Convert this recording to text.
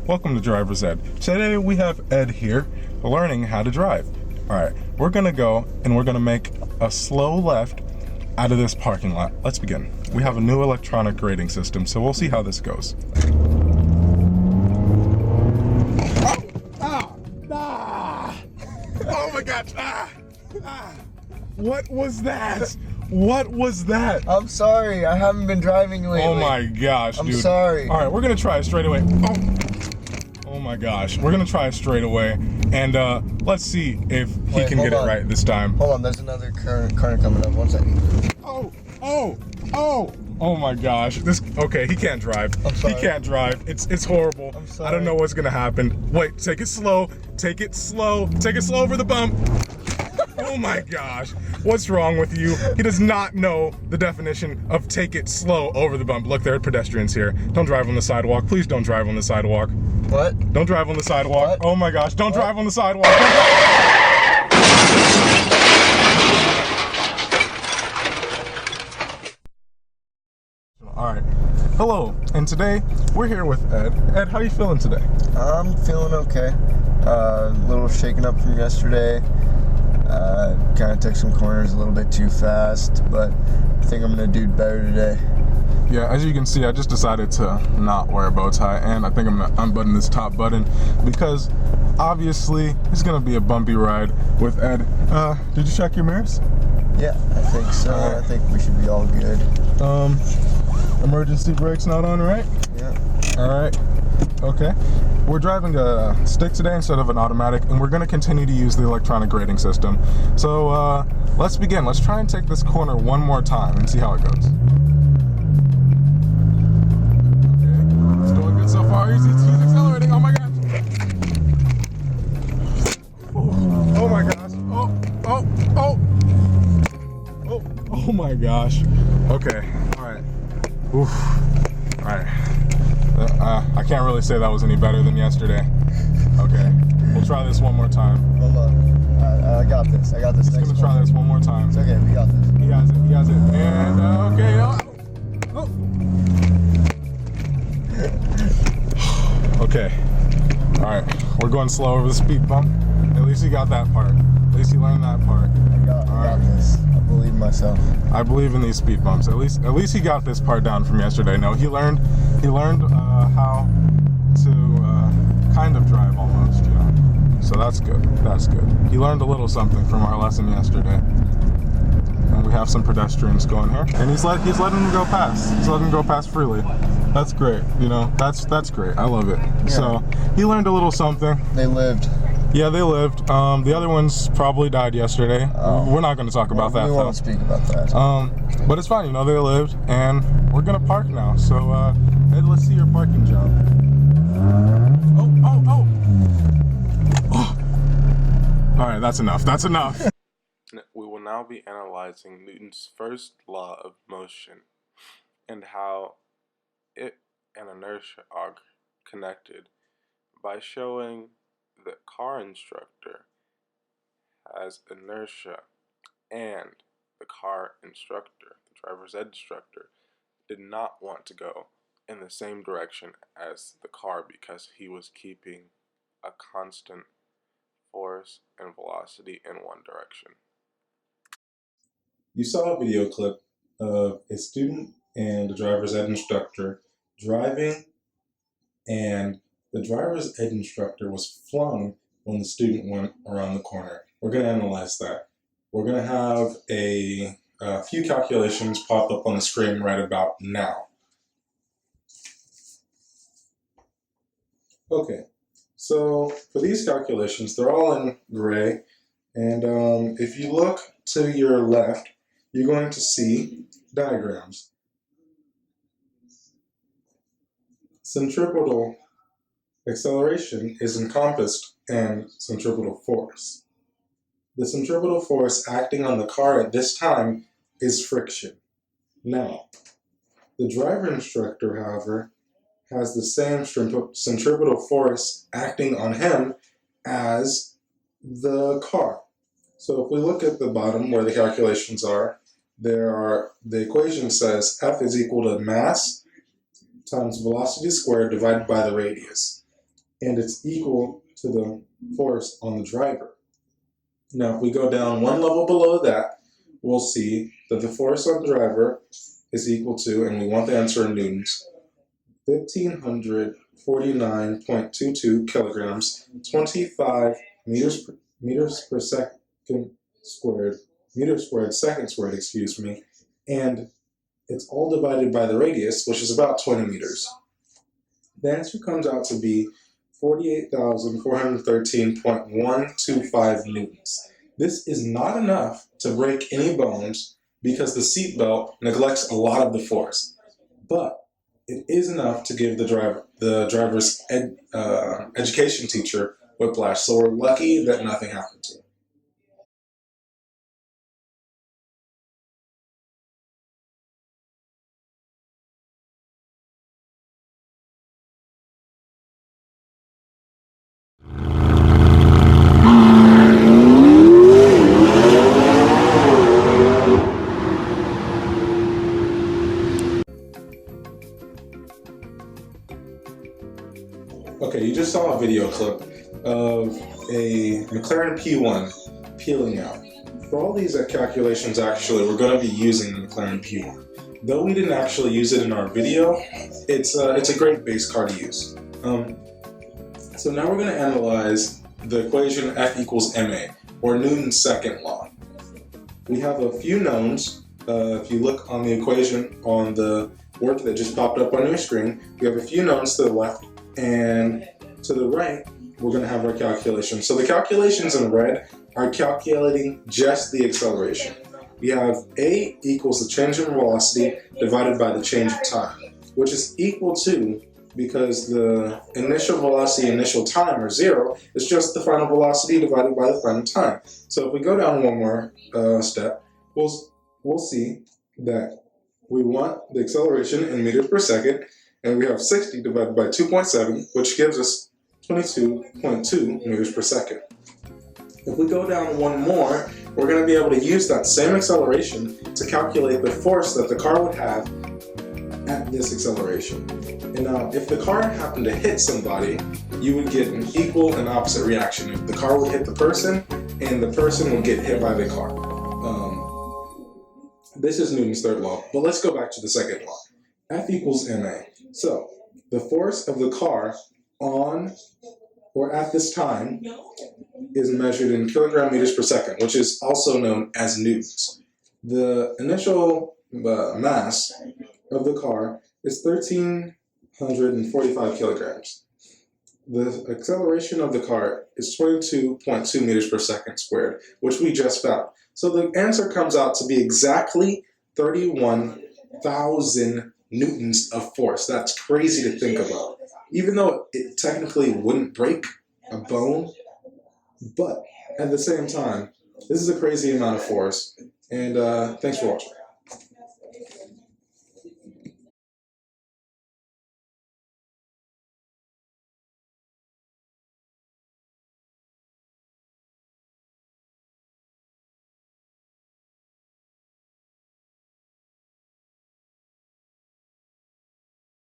Welcome to Driver's Ed. Today we have Ed here learning how to drive. Alright, we're gonna go and we're gonna make a slow left out of this parking lot. Let's begin. We have a new electronic grading system, so we'll see how this goes. Oh my gosh! What was that? What was that? I'm sorry, I haven't been driving lately. Oh my gosh, I'm dude. sorry. Alright, we're gonna try it straight away. Oh my gosh, we're gonna try it straight away, and let's see if he can get it right this time. Hold on, there's another car coming up. 1 second. Oh my gosh, okay, he can't drive. I'm sorry. He can't drive. It's horrible. I'm sorry. I don't know what's gonna happen. Wait, take it slow over the bump. Oh my gosh, what's wrong with you? He does not know the definition of take it slow over the bump. Look, there are pedestrians here. Don't drive on the sidewalk. Please don't drive on the sidewalk. What? Don't drive on the sidewalk. What? Oh my gosh, don't drive on the sidewalk. Alright, hello, and today we're here with Ed. Ed, how are you feeling today? I'm feeling okay. A little shaken up from yesterday. Kind of took some corners a little bit too fast, but I think I'm gonna do better today. Yeah, as you can see, I just decided to not wear a bow tie, and I think I'm gonna unbutton this top button because obviously it's gonna be a bumpy ride with Ed. Did you check your mirrors? Yeah, I think so. Alright. I think we should be all good. Emergency brakes not on, right? Yeah. Alright, okay. We're driving a stick today instead of an automatic, and we're going to continue to use the electronic grading system. So let's begin. Let's try and take this corner one more time and see how it goes. Okay, it's doing good so far. He's accelerating. Oh my gosh. Oh my gosh. Oh my gosh. Okay, alright. Oof. Alright. I can't really say that was any better than yesterday. Okay, we'll try this one more time. Hold on. I got this. Just gonna try this one more time. It's okay, we got this. He has it. And, okay. Okay. Alright, we're going slow over the speed bump. At least he got that part. At least he learned that part. I got this. I believe in myself. I believe in these speed bumps. At least he got this part down from yesterday. No, he learned how to kind of drive almost, you know. So that's good. That's good. He learned a little something from our lesson yesterday. And we have some pedestrians going here, and he's letting them go past. He's letting them go past freely. That's great. You know, that's great. I love it. Yeah. So he learned a little something. They lived. Yeah, they lived. The other ones probably died yesterday. We're not going to talk about that. We won't speak about that. But it's fine, you know, they lived, and we're gonna park now. So, Ed, let's see your parking job. Oh. All right, that's enough. That's enough. We will now be analyzing Newton's first law of motion and how it and inertia are connected by showing the car instructor has inertia and the car instructor, the driver's ed instructor, did not want to go in the same direction as the car because he was keeping a constant force and velocity in one direction. You saw a video clip of a student and a driver's ed instructor driving, and the driver's ed instructor was flung when the student went around the corner. We're going to analyze that. We're going to have a few calculations pop up on the screen right about now. Okay, so for these calculations, they're all in gray, and if you look to your left, you're going to see diagrams. Centripetal acceleration is encompassed in centripetal force. The centripetal force acting on the car at this time is friction. Now, the driver instructor, however, has the same centripetal force acting on him as the car. So if we look at the bottom where the calculations are, the equation says F is equal to mass times velocity squared divided by the radius. and it's equal to the force on the driver. Now, if we go down one level below that, we'll see that the force on the driver is equal to, and we want the answer in newtons, 1,549.22 kilograms, 25 meters per second squared, meters squared, second squared, excuse me, and it's all divided by the radius, which is about 20 meters. The answer comes out to be 48,413.125 newtons. This is not enough to break any bones because the seatbelt neglects a lot of the force, but it is enough to give the driver's education teacher whiplash. So we're lucky that nothing happened to him. Okay, you just saw a video clip of a McLaren P1 peeling out. For all these calculations, actually, we're going to be using the McLaren P1. Though we didn't actually use it in our video, it's a great base car to use. So now we're going to analyze the equation F equals ma, or Newton's second law. We have a few knowns. If you look on the equation on the board that just popped up on your screen, we have a few knowns to the left, and to the right, we're going to have our calculations. So the calculations in red are calculating just the acceleration. We have A equals the change in velocity divided by the change of time, which is equal to, because the initial velocity, initial time are 0, it's just the final velocity divided by the final time. So if we go down one more step, we'll see that we want the acceleration in meters per second, and we have 60 divided by 2.7, which gives us 22.2 meters per second. If we go down one more, we're going to be able to use that same acceleration to calculate the force that the car would have at this acceleration. And now, if the car happened to hit somebody, you would get an equal and opposite reaction. If the car would hit the person, and the person would get hit by the car. This is Newton's third law, but let's go back to the second law. F equals ma. So, the force of the car on or at this time is measured in kilogram meters per second, which is also known as newtons. The initial mass of the car is 1,345 kilograms. The acceleration of the car is 22.2 meters per second squared, which we just found. So the answer comes out to be exactly 31,000 newtons of force. That's crazy to think about. Even though it technically wouldn't break a bone, but at the same time, this is a crazy amount of force. And thanks for watching.